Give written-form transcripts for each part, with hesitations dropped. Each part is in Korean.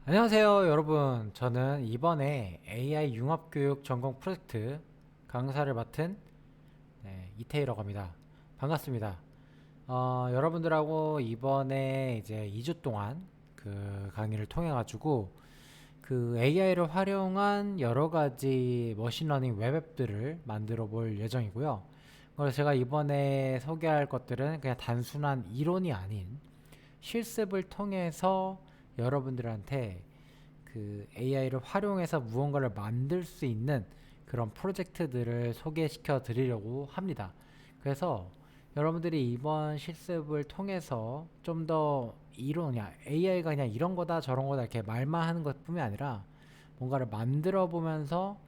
안녕하세요, 여러분. 저는 이번에 AI 융합교육 전공 프로젝트 강사를 맡은 이태희라고 합니다. 반갑습니다. 여러분들하고 이번에 이제 2주 동안 그 강의를 통해 가지고 그 AI를 활용한 여러 가지 머신러닝 웹앱들을 만들어 볼 예정이고요. 그래서 제가 이번에 소개할 것들은 그냥 단순한 이론이 아닌 실습을 통해서 여러분들한테 그 AI를 활용해서 무언가를 만들 수 있는 그런 프로젝트들을 소개시켜 드리려고 합니다. 그래서 여러분들이 이번 실습을 통해서 좀 더 이론이 AI가 그냥 이런 거다 저런 거다 이렇게 말만 하는 것뿐이 아니라 뭔가를 만들어 보면서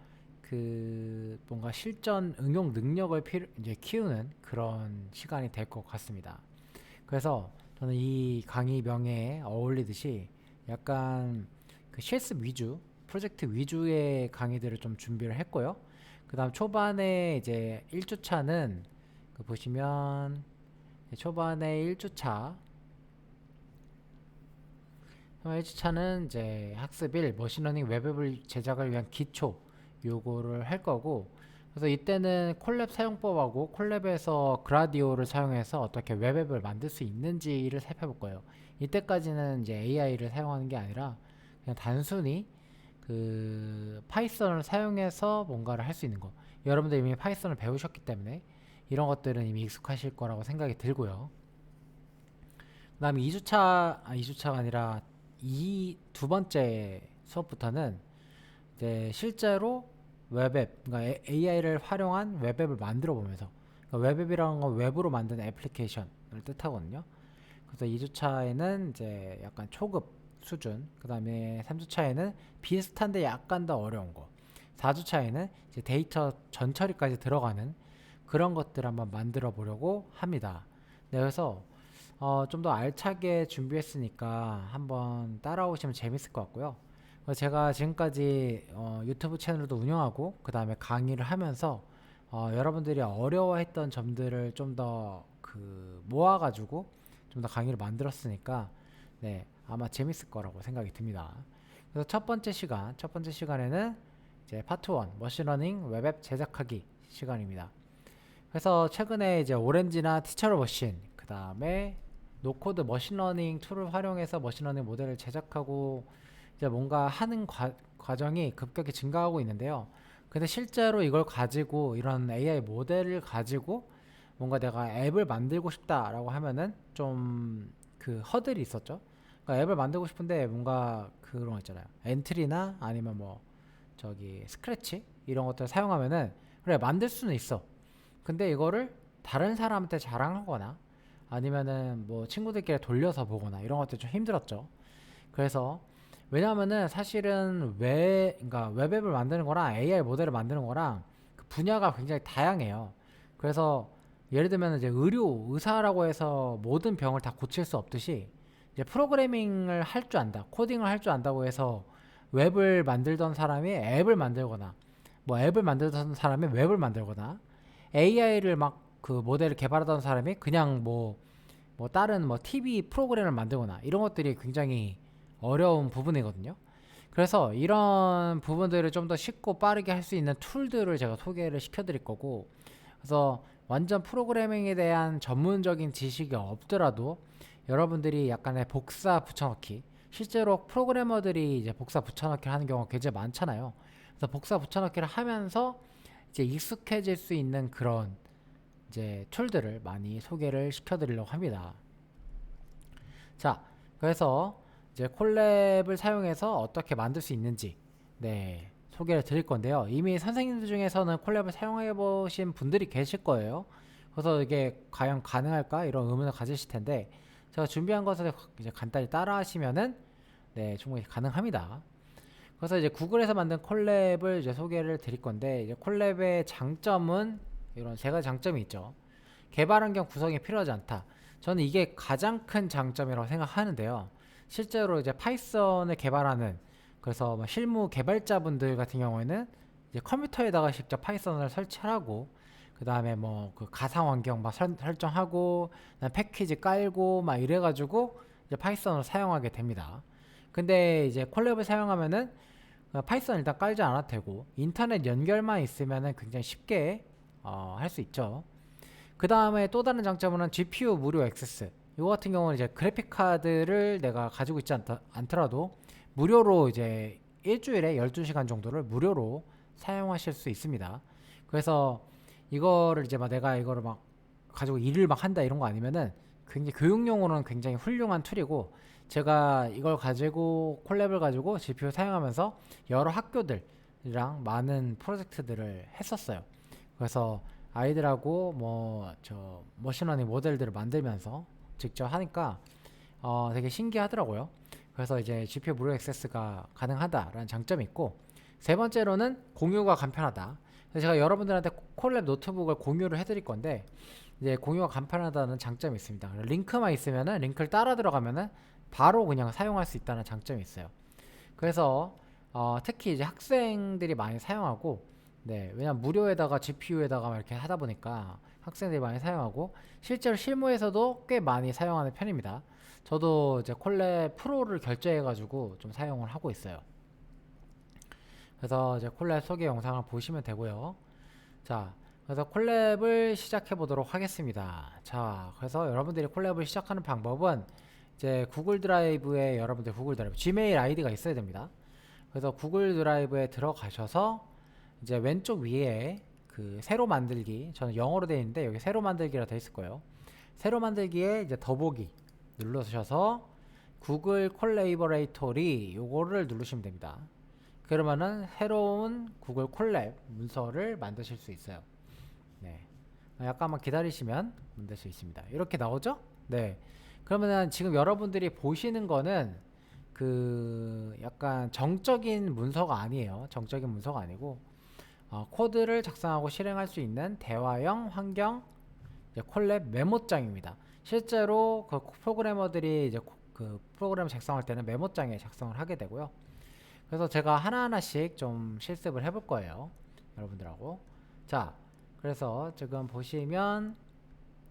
그 뭔가 실전 응용 능력을 이제 키우는 그런 시간이 될 것 같습니다. 그래서 저는 이 강의 명예에 어울리듯이 약간 그 실습 위주, 프로젝트 위주의 강의들을 좀 준비를 했고요. 그 다음 초반에 이제 1주차는 그 보시면 초반에 1주차, 1주차는 이제 학습 1, 머신러닝 웹앱을 제작을 위한 기초 요거를 할 거고, 그래서 이때는 콜랩 사용법하고 콜랩에서 그라디오를 사용해서 어떻게 웹앱을 만들 수 있는지를 살펴볼 거예요. 이때까지는 이제 AI를 사용하는 게 아니라 그냥 단순히 그 파이썬을 사용해서 뭔가를 할 수 있는 거. 여러분들 이미 파이썬을 배우셨기 때문에 이런 것들은 이미 익숙하실 거라고 생각이 들고요. 그 다음에 2주차가 아니라 두 번째 수업부터는 이제 실제로 웹앱, 그러니까 AI를 활용한 웹앱을 만들어 보면서, 그러니까 웹앱이라는 건 웹으로 만든 애플리케이션을 뜻하거든요. 그래서 2주차에는 이제 약간 초급 수준, 그 다음에 3주차에는 비슷한데 약간 더 어려운 거, 4주차에는 이제 데이터 전처리까지 들어가는 그런 것들 한번 만들어 보려고 합니다. 네, 그래서 좀 더 알차게 준비했으니까 한번 따라오시면 재밌을 것 같고요. 제가 지금까지 유튜브 채널도 운영하고 그 다음에 강의를 하면서 여러분들이 어려워했던 점들을 좀 더 그 모아가지고 좀 더 강의를 만들었으니까 네, 아마 재밌을 거라고 생각이 듭니다. 그래서 첫 번째 시간에는 이제 파트 1 머신러닝 웹앱 제작하기 시간입니다. 그래서 최근에 이제 오렌지나 티처러 머신, 그 다음에 노코드 머신러닝 툴을 활용해서 머신러닝 모델을 제작하고 이제 뭔가 하는 과정이 급격히 증가하고 있는데요. 근데 실제로 이걸 가지고 이런 AI 모델을 가지고 뭔가 내가 앱을 만들고 싶다라고 하면은 좀 그 허들이 있었죠. 그러니까 앱을 만들고 싶은데 뭔가 그런 거 있잖아요. 엔트리나 아니면 뭐 저기 스크래치 이런 것들을 사용하면은 그래 만들 수는 있어. 근데 이거를 다른 사람한테 자랑하거나 아니면은 뭐 친구들끼리 돌려서 보거나 이런 것들 좀 힘들었죠. 그래서 왜냐하면은 사실은 그러니까 웹앱을 만드는 거랑 AI 모델을 만드는 거랑 그 분야가 굉장히 다양해요. 그래서 예를 들면 이제 의사라고 해서 모든 병을 다 고칠 수 없듯이 이제 프로그래밍을 할 줄 안다, 코딩을 할 줄 안다고 해서 웹을 만들던 사람이 앱을 만들거나 뭐 앱을 만들던 사람이 웹을 만들거나 AI를 막 그 모델을 개발하던 사람이 그냥 뭐 다른 뭐 TV 프로그램을 만들거나 이런 것들이 굉장히 어려운 부분이거든요. 그래서 이런 부분들을 좀 더 쉽고 빠르게 할 수 있는 툴들을 제가 소개를 시켜드릴 거고, 그래서 완전 프로그래밍에 대한 전문적인 지식이 없더라도 여러분들이 약간의 복사 붙여넣기, 실제로 프로그래머들이 이제 복사 붙여넣기를 하는 경우가 굉장히 많잖아요. 그래서 복사 붙여넣기를 하면서 이제 익숙해질 수 있는 그런 이제 툴들을 많이 소개를 시켜드리려고 합니다. 자, 그래서 이제 콜랩을 사용해서 어떻게 만들 수 있는지 네, 소개를 드릴 건데요. 이미 선생님들 중에서는 콜랩을 사용해 보신 분들이 계실 거예요. 그래서 이게 과연 가능할까 이런 의문을 가지실 텐데 제가 준비한 것을 이제 간단히 따라 하시면은 네, 충분히 가능합니다. 그래서 이제 구글에서 만든 콜랩을 이제 소개를 드릴 건데 이제 콜랩의 장점은 이런 세 가지 장점이 있죠. 개발 환경 구성이 필요하지 않다. 저는 이게 가장 큰 장점이라고 생각하는데요. 실제로 이제 파이썬을 개발하는 그래서 뭐 실무 개발자분들 같은 경우에는 이제 컴퓨터에다가 직접 파이썬을 설치하고 그 다음에 뭐 그 가상 환경 막 설정하고 패키지 깔고 막 이래가지고 이제 파이썬을 사용하게 됩니다. 근데 이제 콜랩을 사용하면은 파이썬 일단 깔지 않아도 되고 인터넷 연결만 있으면은 굉장히 쉽게 할 수 있죠. 그 다음에 또 다른 장점은 GPU 무료 액세스. 이거 같은 경우는 이제 그래픽 카드를 내가 가지고 있지 않더라도 무료로 이제 일주일에 12시간 정도를 무료로 사용하실 수 있습니다. 그래서 이거를 이제 막 내가 이거를 막 가지고 일을 막 한다 이런 거 아니면은 굉장히 교육용으로는 굉장히 훌륭한 툴이고, 제가 이걸 가지고 콜랩을 가지고 GPU 사용하면서 여러 학교들이랑 많은 프로젝트들을 했었어요. 그래서 아이들하고 뭐 저 머신러닝 모델들을 만들면서 직접 하니까 되게 신기하더라고요. 그래서 이제 GPU 무료 액세스가 가능하다라는 장점이 있고, 세 번째로는 공유가 간편하다. 그래서 제가 여러분들한테 콜랩 노트북을 공유를 해드릴 건데, 이제 공유가 간편하다는 장점이 있습니다. 링크만 있으면은 링크를 따라 들어가면은 바로 그냥 사용할 수 있다는 장점이 있어요. 그래서 특히 이제 학생들이 많이 사용하고, 네, 왜냐면 무료에다가 GPU에다가 이렇게 하다 보니까 학생들이 많이 사용하고 실제로 실무에서도 꽤 많이 사용하는 편입니다. 저도 이제 콜랩 프로를 결제해가지고 좀 사용을 하고 있어요. 그래서 이제 콜랩 소개 영상을 보시면 되고요. 자, 그래서 콜랩을 시작해 보도록 하겠습니다. 자, 그래서 여러분들이 콜랩을 시작하는 방법은 이제 구글 드라이브에 여러분들 구글 드라이브 지메일 아이디가 있어야 됩니다. 그래서 구글 드라이브에 들어가셔서 이제 왼쪽 위에 그 새로 만들기, 저는 영어로 되어 있는데 여기 새로 만들기라 되어 있을 거예요. 새로 만들기에 이제 더보기 누르셔서 구글 콜레이버레이터리 요거를 누르시면 됩니다. 그러면은 새로운 구글 콜랩 문서를 만드실 수 있어요. 네, 약간만 기다리시면 만들 수 있습니다. 이렇게 나오죠? 네. 그러면은 지금 여러분들이 보시는 거는 그 약간 정적인 문서가 아니에요. 정적인 문서가 아니고 코드를 작성하고 실행할 수 있는 대화형 환경 콜랩 메모장입니다. 실제로 그 프로그래머들이 이제 그 프로그램 작성할 때는 메모장에 작성을 하게 되고요. 그래서 제가 하나하나씩 좀 실습을 해볼 거예요. 여러분들하고. 자, 그래서 지금 보시면,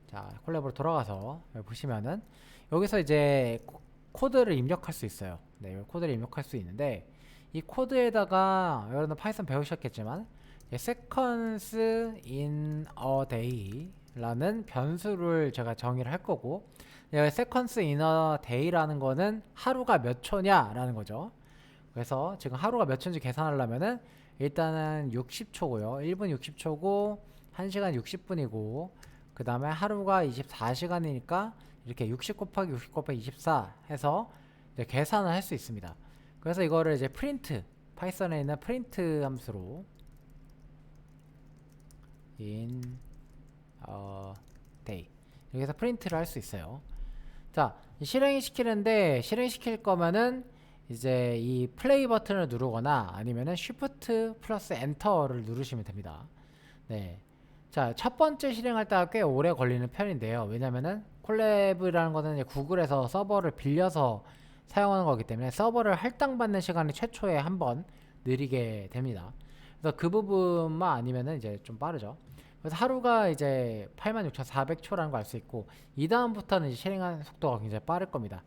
자, 콜랩으로 돌아가서 여기 보시면은 여기서 이제 코드를 입력할 수 있어요. 네, 코드를 입력할 수 있는데 이 코드에다가 여러분 파이썬 배우셨겠지만 seconds in a day 라는 변수를 제가 정의를 할 거고, seconds in a day라는 거는 하루가 몇 초냐 라는 거죠. 그래서 지금 하루가 몇 초인지 계산하려면은 일단은 60초고요 1분 60초고 1시간 60분이고 그 다음에 하루가 24시간이니까 이렇게 60 곱하기 60 곱하기 24 해서 이제 계산을 할 수 있습니다. 그래서 이거를 이제 프린트, 파이썬에 있는 프린트 함수로 in day 이렇게 해서 프린트를 할 수 있어요. 자, 실행 시키는데 실행시킬 거면은 이제 이 플레이 버튼을 누르거나 아니면은 Shift 플러스 엔터를 누르시면 됩니다. 네. 자, 첫 번째 실행할 때가 꽤 오래 걸리는 편인데요. 왜냐면은 콜랩이라는 거는 이제 구글에서 서버를 빌려서 사용하는 거기 때문에 서버를 할당받는 시간이 최초에 한 번 느리게 됩니다. 그래서 그 부분만 아니면은 이제 좀 빠르죠. 그래서 하루가 이제 86,400초라는 걸 알 수 있고, 이 다음부터는 실행하는 속도가 굉장히 빠를 겁니다.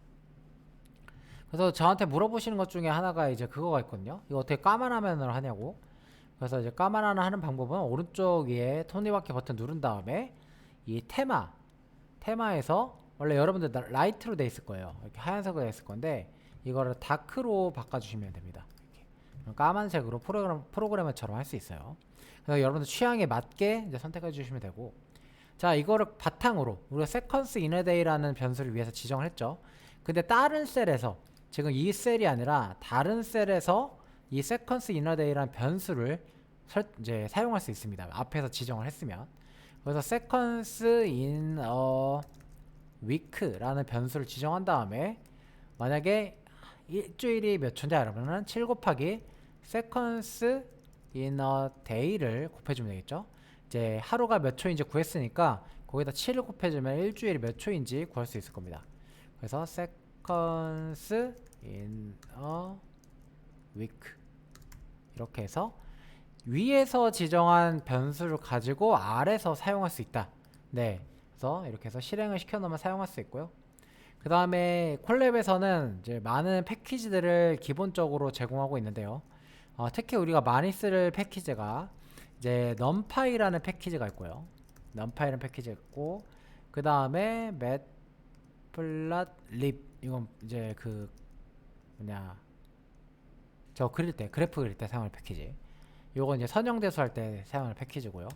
그래서 저한테 물어보시는 것 중에 하나가 이제 그거가 있거든요. 이거 어떻게 까만 화면으로 하냐고. 그래서 이제 까만 화면 하는 방법은 오른쪽 위에 톱니바퀴 버튼 누른 다음에 이 테마에서 원래 여러분들 라이트로 돼 있을 거예요. 이렇게 하얀색으로 돼 있을 건데 이거를 다크로 바꿔주시면 됩니다. 이렇게. 까만색으로 프로그래머처럼 할 수 있어요. 그래서 여러분들 취향에 맞게 이제 선택해 주시면 되고, 자, 이거를 바탕으로 우리가 seconds in a day라는 변수를 위해서 지정을 했죠. 근데 다른 셀에서 지금 이 셀이 아니라 다른 셀에서 이 seconds in a day라는 변수를 이제 사용할 수 있습니다. 앞에서 지정을 했으면. 그래서 seconds in a week라는 변수를 지정한 다음에 만약에 일주일이 몇 초냐 그러면은 7 곱하기 seconds in a day를 곱해주면 되겠죠. 이제 하루가 몇 초인지 구했으니까 거기다 7을 곱해주면 일주일이 몇 초인지 구할 수 있을 겁니다. 그래서 seconds in a week 이렇게 해서 위에서 지정한 변수를 가지고 아래서 사용할 수 있다. 네, 그래서 이렇게 해서 실행을 시켜 놓으면 사용할 수 있고요. 그 다음에 콜랩에서는 이제 많은 패키지들을 기본적으로 제공하고 있는데요. 특히 우리가 많이 쓸 패키지가 이제 numpy라는 패키지가 있고요. numpy라는 패키지가 있고, 그 다음에 matplotlib, 이건 이제 그 뭐냐, 저 그릴 때, 그래프 그릴 때 사용할 패키지. 요건 이제 선형대수 할 때 사용할 패키지고요.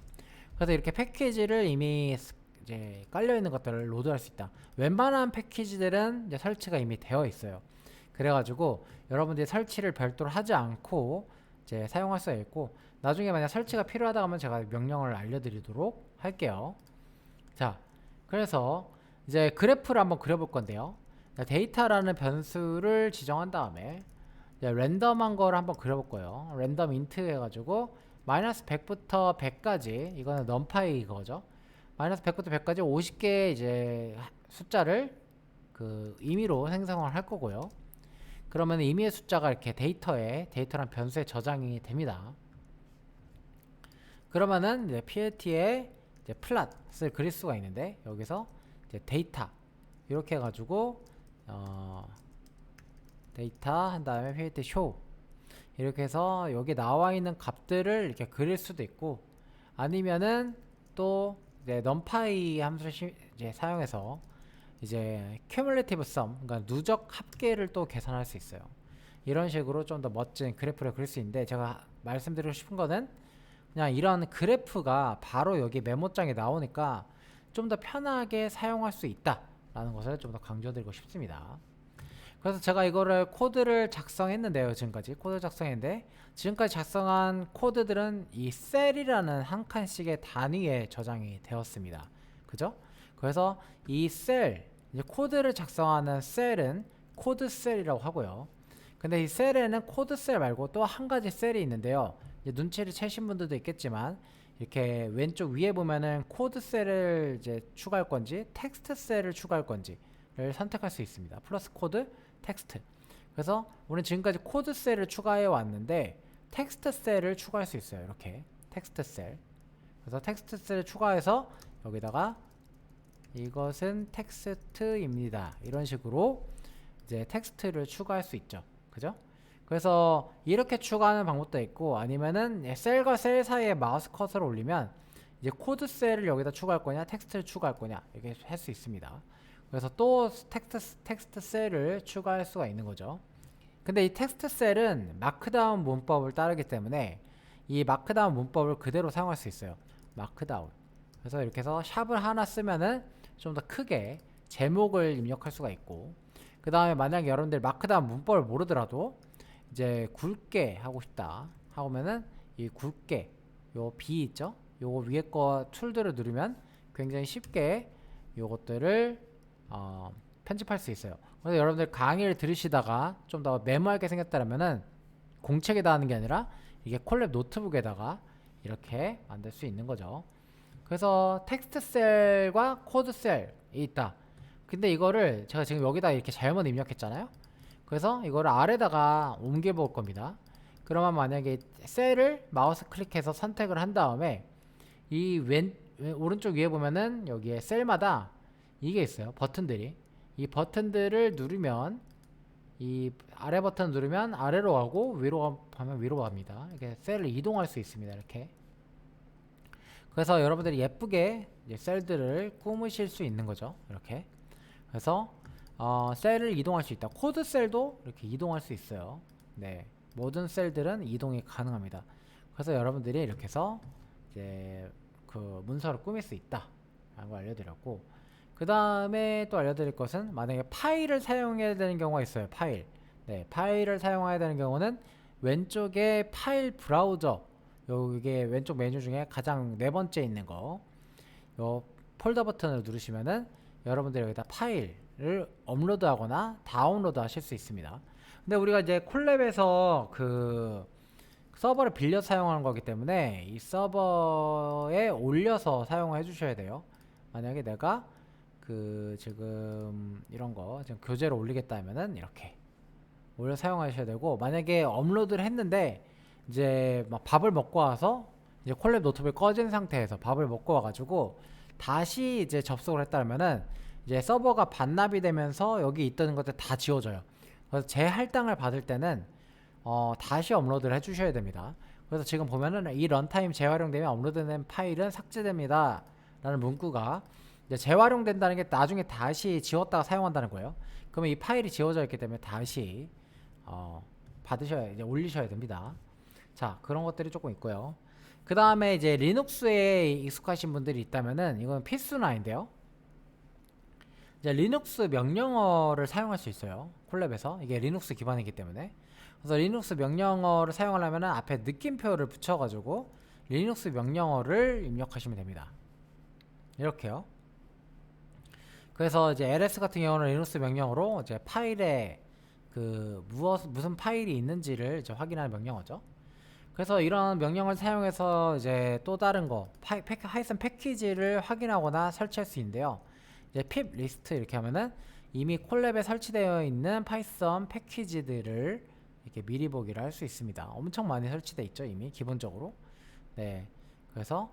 그래서 이렇게 패키지를 이미 이제 깔려 있는 것들을 로드할 수 있다. 웬만한 패키지들은 이제 설치가 이미 되어 있어요. 그래가지고 여러분들이 설치를 별도로 하지 않고 이제 사용할 수 있고, 나중에 만약 설치가 필요하다 하면 제가 명령을 알려드리도록 할게요. 자, 그래서 이제 그래프를 한번 그려볼 건데요. 데이터라는 변수를 지정한 다음에 랜덤한 거를 한번 그려볼 거예요. 랜덤 인트 해가지고 마이너스 100부터 100까지, 이거는 numpy 이거죠. 마이너스 100부터 100까지 50개 이제 숫자를 그 임의로 생성을 할 거고요. 그러면 임의의 숫자가 이렇게 데이터란 변수에 저장이 됩니다. 그러면은 이제 PLT에 이제 플랫을 그릴 수가 있는데, 여기서 이제 데이터 이렇게 해가지고 데이터 한 다음에 PLT show 이렇게 해서 여기 나와 있는 값들을 이렇게 그릴 수도 있고, 아니면은 또 이제 numpy 함수를 이제 사용해서 이제 cumulative sum, 그러니까 누적 합계를 또 계산할 수 있어요. 이런 식으로 좀 더 멋진 그래프를 그릴 수 있는데, 제가 말씀드리고 싶은 거는 그냥 이런 그래프가 바로 여기 메모장에 나오니까 좀 더 편하게 사용할 수 있다 라는 것을 좀 더 강조드리고 싶습니다. 그래서 제가 이거를 코드를 작성했는데요. 지금까지 코드 작성했는데, 지금까지 작성한 코드들은 이 셀이라는 한 칸씩의 단위에 저장이 되었습니다. 그죠? 그래서 이 셀, 이제 코드를 작성하는 셀은 코드 셀이라고 하고요. 근데 이 셀에는 코드 셀 말고 또 한 가지 셀이 있는데요. 이제 눈치를 채신 분들도 있겠지만, 이렇게 왼쪽 위에 보면은 코드 셀을 이제 추가할 건지 텍스트 셀을 추가할 건지를 선택할 수 있습니다. 플러스 코드, 텍스트. 그래서 우리는 지금까지 코드 셀을 추가해 왔는데 텍스트 셀을 추가할 수 있어요. 이렇게 텍스트 셀. 그래서 텍스트 셀을 추가해서 여기다가 이것은 텍스트입니다. 이런 식으로 이제 텍스트를 추가할 수 있죠. 그죠? 그래서 이렇게 추가하는 방법도 있고, 아니면은 셀과 셀 사이에 마우스 커서를 올리면 이제 코드 셀을 여기다 추가할 거냐, 텍스트를 추가할 거냐, 이렇게 할 수 있습니다. 그래서 또 텍스트 셀을 추가할 수가 있는 거죠. 근데 이 텍스트 셀은 마크다운 문법을 따르기 때문에 이 마크다운 문법을 그대로 사용할 수 있어요. 마크다운. 그래서 이렇게 해서 샵을 하나 쓰면은 좀 더 크게 제목을 입력할 수가 있고, 그 다음에 만약에 여러분들 마크다운 문법을 모르더라도 이제 굵게 하고 싶다 하면은 이 굵게 요 B 있죠? 요거 위에 거 툴들을 누르면 굉장히 쉽게 요것들을 편집할 수 있어요. 그래서 여러분들 강의를 들으시다가 좀 더 메모하게 생겼다면은 공책에다 하는 게 아니라 이게 콜랩 노트북에다가 이렇게 만들 수 있는 거죠. 그래서 텍스트 셀과 코드 셀이 있다. 근데 이거를 제가 지금 여기다 이렇게 잘못 입력했잖아요. 그래서 이거를 아래다가 옮겨 볼 겁니다. 그러면 만약에 셀을 마우스 클릭해서 선택을 한 다음에 이 오른쪽 위에 보면은 여기에 셀마다 이게 있어요. 버튼들이. 이 버튼들을 누르면, 이 아래 버튼 누르면 아래로 가고 위로 가면 위로 갑니다. 이렇게 셀을 이동할 수 있습니다. 이렇게. 그래서 여러분들이 예쁘게 이제 셀들을 꾸미실 수 있는 거죠. 이렇게. 그래서 셀을 이동할 수 있다. 코드 셀도 이렇게 이동할 수 있어요. 네, 모든 셀들은 이동이 가능합니다. 그래서 여러분들이 이렇게 해서 이제 그 문서를 꾸밀 수 있다 라는 걸 알려드렸고, 그 다음에 또 알려드릴 것은 만약에 파일을 사용해야 되는 경우가 있어요. 파일. 네, 파일을 사용해야 되는 경우는 왼쪽에 파일 브라우저, 요게 왼쪽 메뉴 중에 가장 네 번째 있는 거, 요 폴더 버튼을 누르시면은 여러분들이 여기다 파일을 업로드하거나 다운로드 하실 수 있습니다. 근데 우리가 이제 콜랩에서 그 서버를 빌려 사용하는 거기 때문에 이 서버에 올려서 사용해 주셔야 돼요. 만약에 내가 그 지금 이런 거 지금 교재로 올리겠다 하면은 이렇게 올려 사용하셔야 되고, 만약에 업로드를 했는데 이제 막 밥을 먹고 와서 이제 콜랩 노트북이 꺼진 상태에서 밥을 먹고 와가지고 다시 이제 접속을 했다면은 이제 서버가 반납이 되면서 여기 있던 것들 다 지워져요. 그래서 재할당을 받을 때는 다시 업로드를 해주셔야 됩니다. 그래서 지금 보면은 이 런타임 재활용되면 업로드된 파일은 삭제됩니다 라는 문구가 이제 재활용된다는 게 나중에 다시 지웠다가 사용한다는 거예요. 그러면 이 파일이 지워져 있기 때문에 다시 받으셔야, 이제 올리셔야 됩니다. 자, 그런 것들이 조금 있고요. 그 다음에 이제 리눅스에 익숙하신 분들이 있다면은 이건 필수는 아닌데요. 이제 리눅스 명령어를 사용할 수 있어요. 콜랩에서. 이게 리눅스 기반이기 때문에. 그래서 리눅스 명령어를 사용하려면은 앞에 느낌표를 붙여가지고 리눅스 명령어를 입력하시면 됩니다. 이렇게요. 그래서 이제 ls 같은 경우는 리눅스 명령어로 이제 파일에 무슨 파일이 있는지를 이제 확인하는 명령어죠. 그래서 이런 명령을 사용해서 이제 또 다른 거 하이슨 패키지를 확인하거나 설치할 수 있는데요. 이제 pip 리스트 이렇게 하면은 이미 콜랩에 설치되어 있는 파이썬 패키지들을 이렇게 미리 보기를 할 수 있습니다. 엄청 많이 설치되어 있죠, 이미 기본적으로. 네, 그래서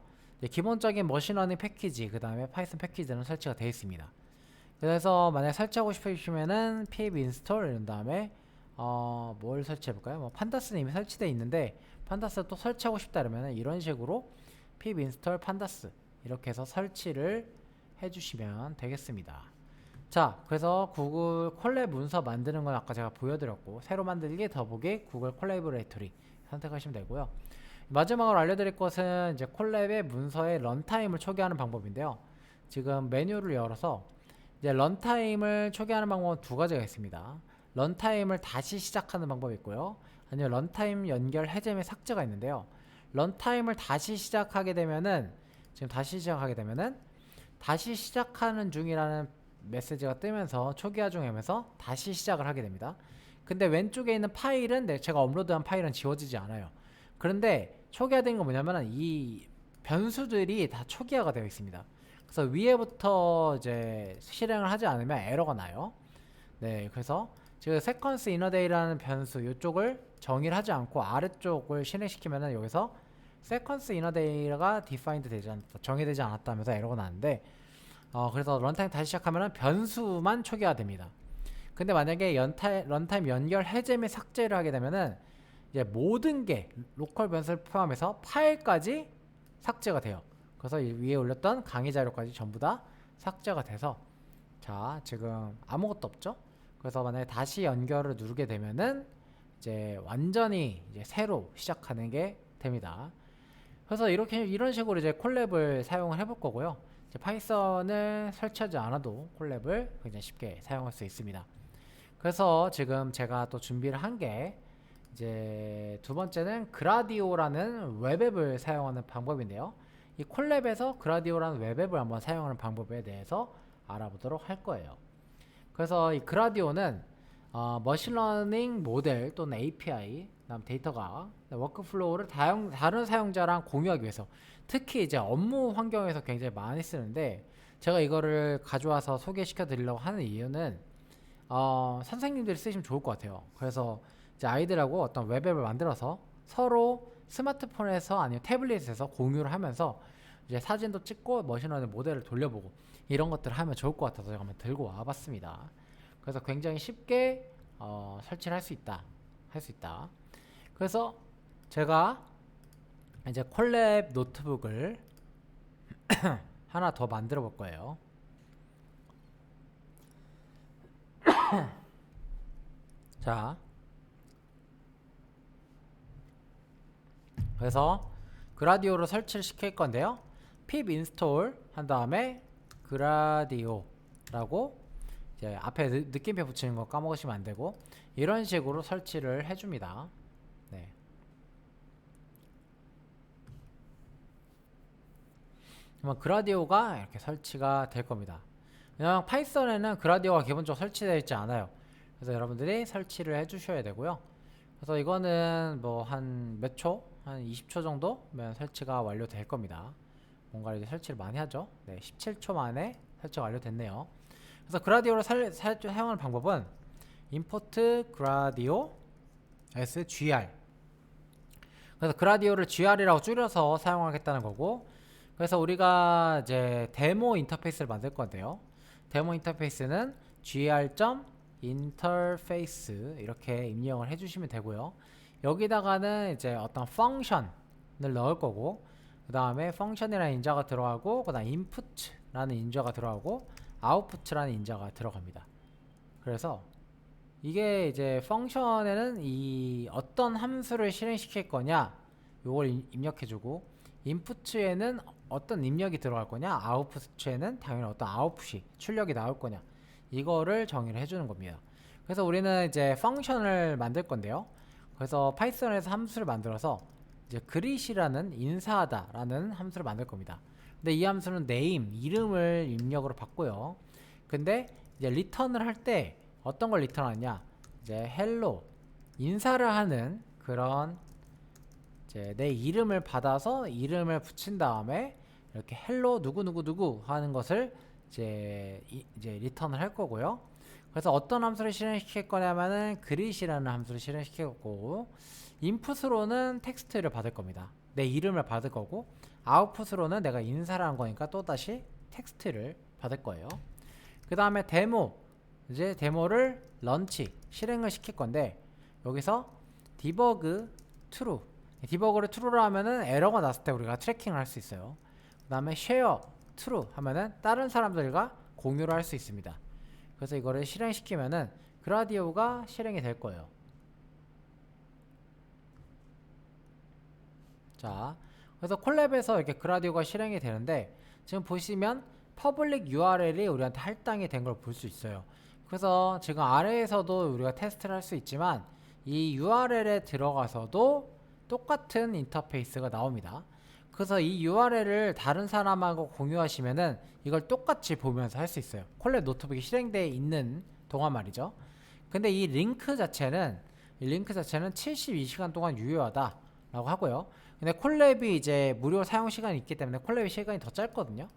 기본적인 머신러닝 패키지, 그 다음에 파이썬 패키지는 설치가 되어 있습니다. 그래서 만약에 설치하고 싶으시면은 pip install 이런 다음에 뭘 설치해 볼까요? 뭐 판다스는 이미 설치되어 있는데 판다스 또 설치하고 싶다 그러면 이런 식으로 pip install pandas 이렇게 해서 설치를 해주시면 되겠습니다. 자, 그래서 구글 콜랩 문서 만드는 건 아까 제가 보여드렸고, 새로 만들기, 더보기, 구글 콜라보레이터리 선택하시면 되고요. 마지막으로 알려드릴 것은 이제 콜랩의 문서의 런타임을 초기화하는 방법인데요. 지금 메뉴를 열어서 이제 런타임을 초기화하는 방법은 두 가지가 있습니다. 런타임을 다시 시작하는 방법이 있고요. 아니면 런타임 연결 해제 및 삭제가 있는데요. 런타임을 다시 시작하게 되면은 다시 시작하는 중이라는 메시지가 뜨면서 초기화 중이면서 다시 시작을 하게 됩니다. 근데 왼쪽에 있는 파일은 제가 업로드한 파일은 지워지지 않아요. 그런데 초기화된 건 뭐냐면 이 변수들이 다 초기화가 되어 있습니다. 그래서 위에부터 이제 실행을 하지 않으면 에러가 나요. 네, 그래서 지금 sequence in a day라는 변수 이쪽을 정의를 하지 않고 아래쪽을 실행시키면은 여기서 sequence in a day가 defined 되지 않았다, 정의되지 않았다면서 에러가 나는데 그래서 런타임 다시 시작하면은 변수만 초기화됩니다. 근데 만약에 런타임 연결 해제 및 삭제를 하게 되면은 이제 모든 게 로컬 변수를 포함해서 파일까지 삭제가 돼요. 그래서 위에 올렸던 강의 자료까지 전부 다 삭제가 돼서 자, 지금 아무것도 없죠? 그래서 만약에 다시 연결을 누르게 되면은 이제 완전히 이제 새로 시작하는 게 됩니다. 그래서 이런 식으로 이제 콜랩을 사용을 해볼 거고요. 이제 파이썬을 설치하지 않아도 콜랩을 굉장히 쉽게 사용할 수 있습니다. 그래서 지금 제가 또 준비를 한 게 이제 두 번째는 그라디오라는 웹앱을 사용하는 방법인데요. 이 콜랩에서 그라디오라는 웹앱을 한번 사용하는 방법에 대해서 알아보도록 할 거예요. 그래서 이 그라디오는 머신러닝 모델 또는 API, 그다음 데이터가 워크플로우를 다른 사용자랑 공유하기 위해서 특히 이제 업무 환경에서 굉장히 많이 쓰는데 제가 이거를 가져와서 소개시켜 드리려고 하는 이유는 선생님들이 쓰시면 좋을 것 같아요. 그래서 이제 아이들하고 어떤 웹앱을 만들어서 서로 스마트폰에서 아니면 태블릿에서 공유를 하면서 이제 사진도 찍고 머신러닝 모델을 돌려보고 이런 것들을 하면 좋을 것 같아서 제가 한번 들고 와봤습니다. 그래서 굉장히 쉽게 설치를 할 수 있다. 그래서 제가 이제 콜랩 노트북을 하나 더 만들어 볼 거예요. 자, 그래서 그라디오를 설치를 시킬 건데요. pip install 한 다음에 그라디오라고 이제 앞에 느낌표 붙이는 거 까먹으시면 안 되고 이런 식으로 설치를 해줍니다. 네. 그러면 그라디오가 이렇게 설치가 될 겁니다. 그냥 파이썬에는 그라디오가 기본적으로 설치되어 있지 않아요. 그래서 여러분들이 설치를 해주셔야 되고요. 그래서 이거는 뭐 한 몇 초? 한 20초 정도면 설치가 완료될 겁니다. 뭔가 이제 설치를 많이 하죠. 네, 17초 만에 설치가 완료됐네요. 그래서 그라디오를 사용하는 방법은 import gradio sgr. 그래서 그라디오를 gr이라고 줄여서 사용하겠다는 거고, 그래서 우리가 이제 데모 인터페이스를 만들 건데요. 데모 인터페이스는 gr.interface 이렇게 입력을 해주시면 되고요. 여기다가는 이제 어떤 펑션을 넣을 거고, 그 다음에 펑션이라는 인자가 들어가고, 그 다음 input라는 인자가 들어가고, output라는 인자가 들어갑니다. 그래서 이게 이제 펑션에는 이 어떤 함수를 실행시킬 거냐 요걸 입력해주고, 인풋에는 어떤 입력이 들어갈 거냐, 아웃풋에는 당연히 어떤 아웃풋이 출력이 나올 거냐, 이거를 정의를 해주는 겁니다. 그래서 우리는 이제 펑션을 만들 건데요. 그래서 파이썬에서 함수를 만들어서 이제 그릿이라는 인사하다라는 함수를 만들 겁니다. 근데 이 함수는 name 이름을 입력으로 받고요. 근데 이제 리턴을 할 때 어떤 걸 리턴하냐, 이제 hello 인사를 하는 그런 이제 내 이름을 받아서 이름을 붙인 다음에 이렇게 hello 누구누구누구 하는 것을 이제 리턴을 할 거고요. 그래서 어떤 함수를 실행시킬 거냐면은 그릿이라는 함수를 실행시킬 거고, 인풋으로는 텍스트를 받을 겁니다. 내 이름을 받을 거고, 아웃풋으로는 내가 인사를 한 거니까 또다시 텍스트를 받을 거예요. 그 다음에 데모, 이제 데모를 런치 실행을 시킬 건데, 여기서 디버그 true, 디버그를 true로 하면은 에러가 났을 때 우리가 트래킹을 할 수 있어요. 그 다음에 share true 하면은 다른 사람들과 공유를 할 수 있습니다. 그래서 이거를 실행시키면은 그라디오가 실행이 될 거예요. 자, 그래서 콜랩에서 이렇게 그라디오가 실행이 되는데, 지금 보시면 퍼블릭 URL이 우리한테 할당이 된 걸 볼 수 있어요. 그래서 지금 아래에서도 우리가 테스트를 할 수 있지만 이 URL에 들어가서도 똑같은 인터페이스가 나옵니다. 그래서 이 URL을 다른 사람하고 공유하시면은 이걸 똑같이 보면서 할 수 있어요. 콜랩 노트북이 실행되어 있는 동안 말이죠. 근데 이 링크 자체는 72시간 동안 유효하다 라고 하고요. 근데 콜랩이 이제 무료 사용 시간이 있기 때문에 콜랩의 시간이 더 짧거든요.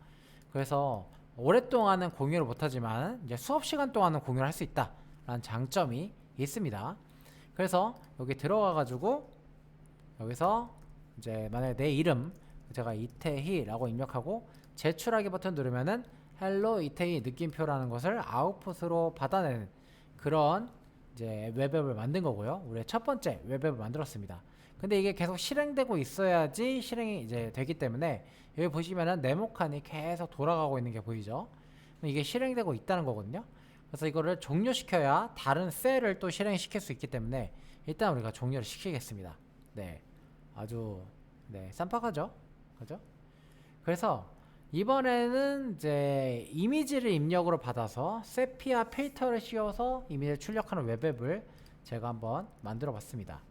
그래서 오랫동안은 공유를 못하지만 이제 수업 시간 동안은 공유를 할 수 있다 라는 장점이 있습니다. 그래서 여기 들어가 가지고 여기서 이제 만약에 내 이름 제가 이태희라고 입력하고 제출하기 버튼 누르면은 헬로 이태희 느낌표라는 것을 아웃풋으로 받아내는 그런 이제 웹앱을 만든 거고요. 우리의 첫 번째 웹앱을 만들었습니다. 근데 이게 계속 실행되고 있어야지 실행이 이제 되기 때문에 여기 보시면은 네모칸이 계속 돌아가고 있는 게 보이죠? 이게 실행되고 있다는 거거든요. 그래서 이거를 종료시켜야 다른 셀을 또 실행시킬 수 있기 때문에 일단 우리가 종료를 시키겠습니다. 네, 아주 쌈박하죠, 그죠? 그래서 이번에는 이제 이미지를 입력으로 받아서 세피아 필터를 씌워서 이미지를 출력하는 웹앱을 제가 한번 만들어 봤습니다.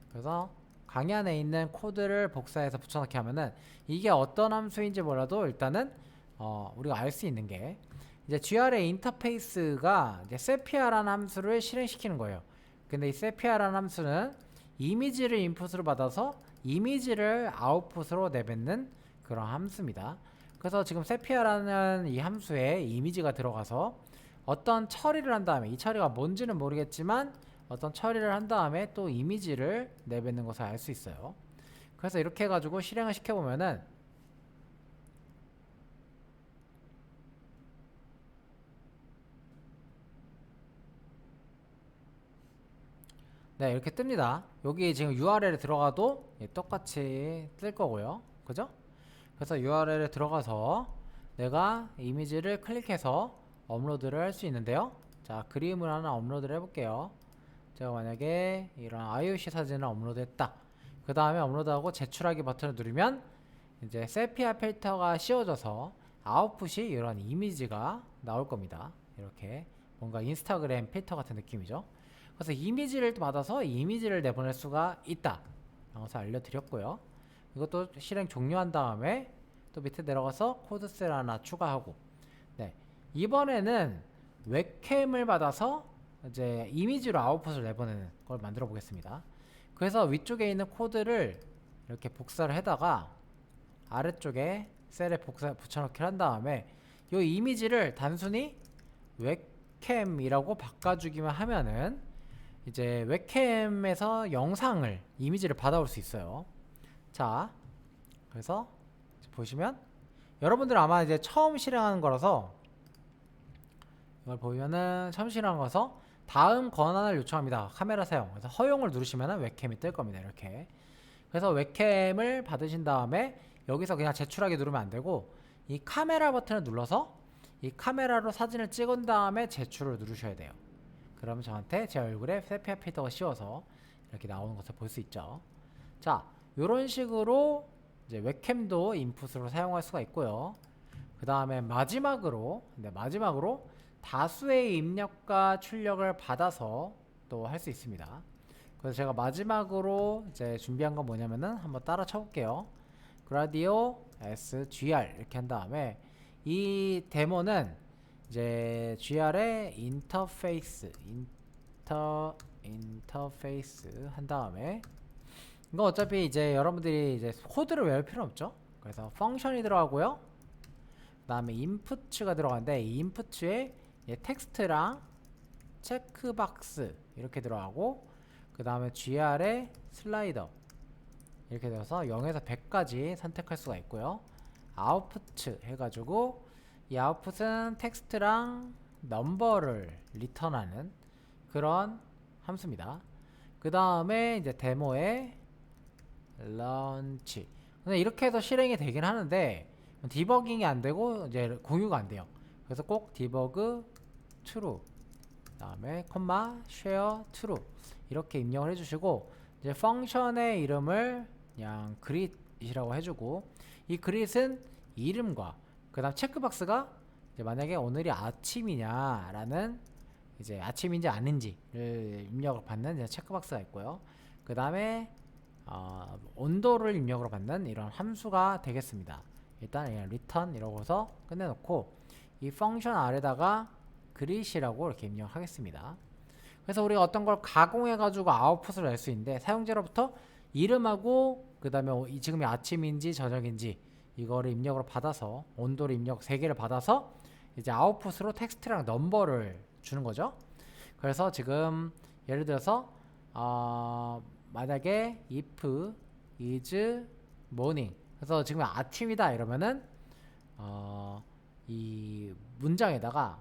그래서 강의 안에 있는 코드를 복사해서 붙여넣기 하면은 이게 어떤 함수인지 몰라도 일단은 우리가 알 수 있는 게 이제 gr의 인터페이스가 이제 세피아라는 함수를 실행시키는 거예요. 근데 이 세피아라는 함수는 이미지를 인풋으로 받아서 이미지를 아웃풋으로 내뱉는 그런 함수입니다. 그래서 지금 세피아라는 이 함수에 이미지가 들어가서 어떤 처리를 한 다음에, 이 처리가 뭔지는 모르겠지만 어떤 처리를 한 다음에 또 이미지를 내뱉는 것을 알 수 있어요. 그래서 이렇게 해가지고 실행을 시켜보면은 네, 이렇게 뜹니다. 여기 지금 URL에 들어가도 똑같이 뜰 거고요. 그죠? 그래서 URL에 들어가서 내가 이미지를 클릭해서 업로드를 할 수 있는데요. 자, 그림을 하나 업로드를 해볼게요. 제가 만약에 이런 IOC 사진을 업로드했다. 그 다음에 업로드하고 제출하기 버튼을 누르면 이제 세피아 필터가 씌워져서 아웃풋이 이런 이미지가 나올 겁니다. 이렇게 뭔가 인스타그램 필터 같은 느낌이죠. 그래서 이미지를 받아서 이미지를 내보낼 수가 있다 라고서 알려드렸고요. 이것도 실행 종료한 다음에 또 밑에 내려가서 코드셀 하나 추가하고, 네, 이번에는 웹캠을 받아서 이제 이미지로 아웃풋을 내보내는 걸 만들어 보겠습니다. 그래서 위쪽에 있는 코드를 이렇게 복사를 해다가 아래쪽에 셀에 붙여넣기를 한 다음에 이 이미지를 단순히 웹캠이라고 바꿔주기만 하면은 이제 웹캠에서 영상을 이미지를 받아올 수 있어요. 자, 그래서 보시면 여러분들 아마 이제 처음 실행하는 거라서 이걸 보면은 첨실한 거서 다음 권한을 요청합니다. 카메라 사용. 그래서 허용을 누르시면은 웹캠이 뜰 겁니다. 이렇게. 그래서 웹캠을 받으신 다음에 여기서 그냥 제출하기 누르면 안 되고 이 카메라 버튼을 눌러서 이 카메라로 사진을 찍은 다음에 제출을 누르셔야 돼요. 그러면 저한테 제 얼굴에 세피아 필터가 씌워서 이렇게 나오는 것을 볼 수 있죠. 자, 이런 식으로 이제 웹캠도 인풋으로 사용할 수가 있고요. 그 다음에 마지막으로 다수의 입력과 출력을 받아서 또 할 수 있습니다. 그래서 제가 마지막으로 이제 준비한 건 뭐냐면은 한번 따라 쳐볼게요. 그라디오 sgr 이렇게 한 다음에 이 데모는 이제 gr의 인터페이스 한 다음에 이거 어차피 이제 여러분들이 이제 코드를 외울 필요 없죠. 그래서 펑션이 들어가고요. 그 다음에 인풋가 들어가는데 이 인풋에 텍스트랑 체크박스 이렇게 들어가고 그 다음에 gr의 슬라이더 이렇게 되어서 0에서 100까지 선택할 수가 있고요. 아웃풋 해가지고 이 아웃풋은 텍스트랑 넘버를 리턴하는 그런 함수입니다. 그 다음에 이제 데모에 런치. 근데 이렇게 해서 실행이 되긴 하는데 디버깅이 안 되고 이제 공유가 안 돼요. 그래서 꼭 디버그 true 그 다음에 콤마 share true 이렇게 입력을 해주시고 이제 펑션의 이름을 그냥 greet이라고 해주고 이 greet은 이름과 그 다음 체크박스가 이제 만약에 오늘이 아침이냐라는 이제 아침인지 아닌지를 입력을 받는 이제 체크박스가 있고요. 그 다음에 온도를 입력으로 받는 이런 함수가 되겠습니다. 일단 그냥 return 이러고서 끝내놓고 이 펑션 아래다가 greet이라고 이렇게 입력하겠습니다. 그래서 우리가 어떤 걸 가공해 가지고 아웃풋을 낼 수 있는데 사용자로부터 이름하고 그 다음에 지금이 아침인지 저녁인지 이거를 입력으로 받아서 온도를 입력 3개를 받아서 이제 아웃풋으로 텍스트랑 넘버를 주는 거죠. 그래서 지금 예를 들어서 만약에 if is morning 그래서 지금 아침이다 이러면은 이 문장에다가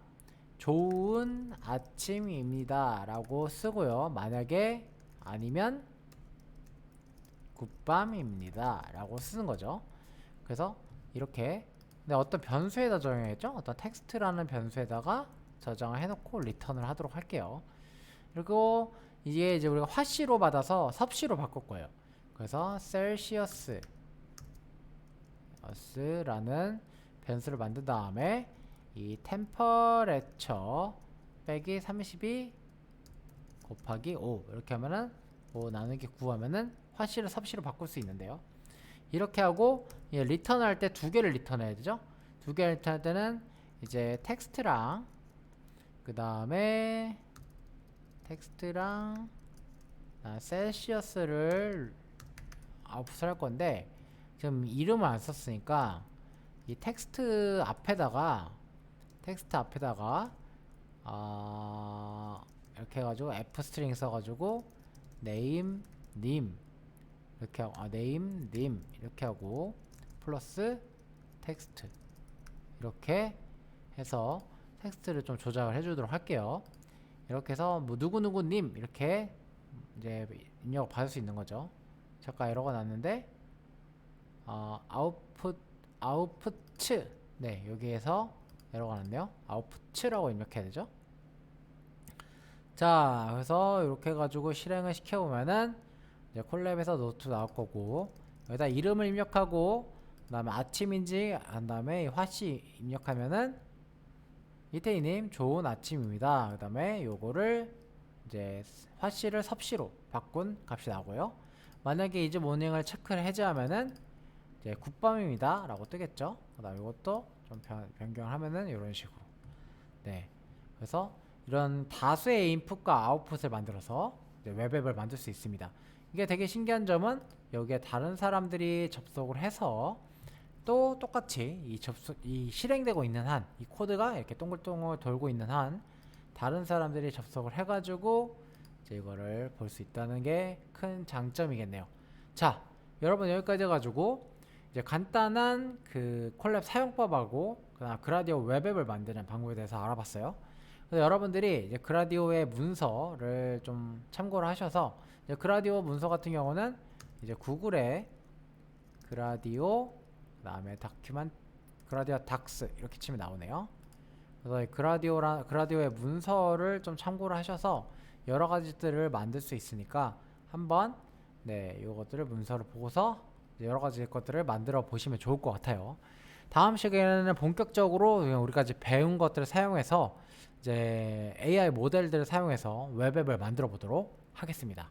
좋은 아침입니다 라고 쓰고요. 만약에 아니면 굿밤입니다 라고 쓰는 거죠. 그래서 이렇게 근데 어떤 변수에다 저장해야겠죠. 어떤 텍스트라는 변수에다가 저장을 해놓고 리턴을 하도록 할게요. 그리고 이게 이제 우리가 화씨로 받아서 섭씨로 바꿀 거예요. 그래서 셀시어스라는 변수를 만든 다음에 이 템퍼레처 빼기 32 곱하기 5 이렇게 하면은 5 나누기 9 하면은 화씨를 섭씨로 바꿀 수 있는데요. 이렇게 하고 리턴 할 때 두 개를 리턴해야 되죠. 두 개를 리턴할 때는 이제 텍스트랑 그 다음에 텍스트랑 셀시어스를 아웃풋을 할 건데 지금 이름을 안 썼으니까 이 텍스트 앞에다가 이렇게 해가지고 f 스트링 써가지고 name 님 이렇게 하고 name 님 이렇게 하고 플러스 텍스트 이렇게 해서 텍스트를 좀 조작을 해주도록 할게요. 이렇게 해서 뭐 누구누구님 이렇게 이제 입력을 받을 수 있는 거죠. 잠깐 에러가 났는데 아웃풋츠 네 여기에서 에러가 났네요. 아웃풋츠라고 입력해야 되죠. 자 그래서 이렇게 해가지고 실행을 시켜보면은 이제 콜랩에서 노트 나올 거고 여기다 이름을 입력하고 그 다음에 아침인지 한 다음에 화씨 입력하면은 이태희님 좋은 아침입니다. 그 다음에 요거를 이제 화씨를 섭씨로 바꾼 값이 나오고요. 만약에 이제 모닝을 체크를 해제하면은 이제 굿밤입니다 라고 뜨겠죠. 그 다음 이것도 좀 변경을 하면은 이런 식으로 네 그래서 이런 다수의 인풋과 아웃풋을 만들어서 이제 웹앱을 만들 수 있습니다. 이게 되게 신기한 점은 여기에 다른 사람들이 접속을 해서 또 똑같이 이 실행되고 있는 한 이 코드가 이렇게 동글동글 돌고 있는 한 다른 사람들이 접속을 해가지고 이제 이거를 볼 수 있다는 게 큰 장점이겠네요. 자 여러분 여기까지 해가지고 이제 간단한 그 콜랩 사용법하고 그다음 그라디오 웹앱을 만드는 방법에 대해서 알아봤어요. 그래서 여러분들이 이제 그라디오의 문서를 좀 참고를 하셔서 이제 그라디오 문서 같은 경우는 이제 구글에 그라디오 그다음에 다큐먼 그라디오 닥스 이렇게 치면 나오네요. 그래서 이 그라디오의 문서를 좀 참고를 하셔서 여러 가지들을 만들 수 있으니까 한번 네, 이것들을 문서를 보고서 여러 가지 것들을 만들어 보시면 좋을 것 같아요. 다음 시간에는 본격적으로 우리가 이제 배운 것들을 사용해서 이제 AI 모델들을 사용해서 웹앱을 만들어 보도록 하겠습니다.